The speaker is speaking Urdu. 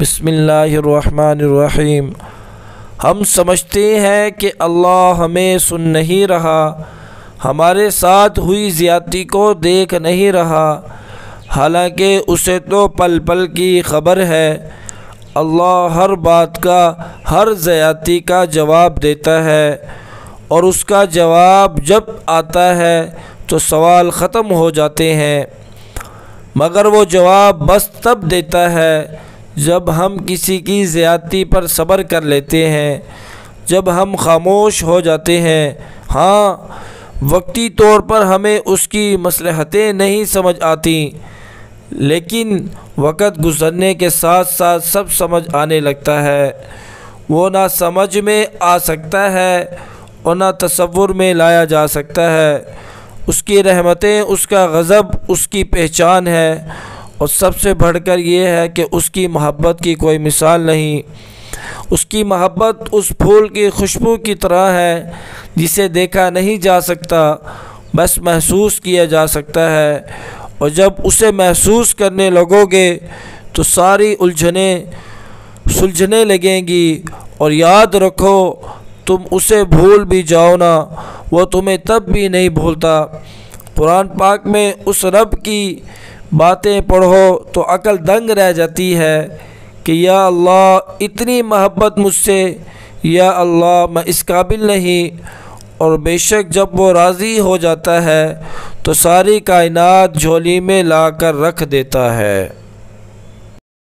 بسم اللہ الرحمن الرحیم۔ ہم سمجھتے ہیں کہ اللہ ہمیں سن نہیں رہا، ہمارے ساتھ ہوئی زیادتی کو دیکھ نہیں رہا، حالانکہ اسے تو پل پل کی خبر ہے۔ اللہ ہر بات کا، ہر زیادتی کا جواب دیتا ہے، اور اس کا جواب جب آتا ہے تو سوال ختم ہو جاتے ہیں، مگر وہ جواب بس تب دیتا ہے جب ہم کسی کی زیادتی پر صبر کر لیتے ہیں، جب ہم خاموش ہو جاتے ہیں۔ ہاں، وقتی طور پر ہمیں اس کی مصلحتیں نہیں سمجھ آتی، لیکن وقت گزرنے کے ساتھ ساتھ سب سمجھ آنے لگتا ہے۔ وہ نہ سمجھ میں آ سکتا ہے اور نہ تصور میں لایا جا سکتا ہے۔ اس کی رحمتیں، اس کا غضب اس کی پہچان ہے، اور سب سے بڑھ کر یہ ہے کہ اس کی محبت کی کوئی مثال نہیں۔ اس کی محبت اس پھول کی خوشبو کی طرح ہے جسے دیکھا نہیں جا سکتا، بس محسوس کیا جا سکتا ہے، اور جب اسے محسوس کرنے لگو گے تو ساری الجھنیں سلجھنے لگیں گی۔ اور یاد رکھو، تم اسے بھول بھی جاؤ نا، وہ تمہیں تب بھی نہیں بھولتا۔ قرآن پاک میں اس رب کی باتیں پڑھو تو عقل دنگ رہ جاتی ہے کہ یا اللہ اتنی محبت مجھ سے، یا اللہ میں اس قابل نہیں۔ اور بے شک جب وہ راضی ہو جاتا ہے تو ساری کائنات جھولی میں لا کر رکھ دیتا ہے۔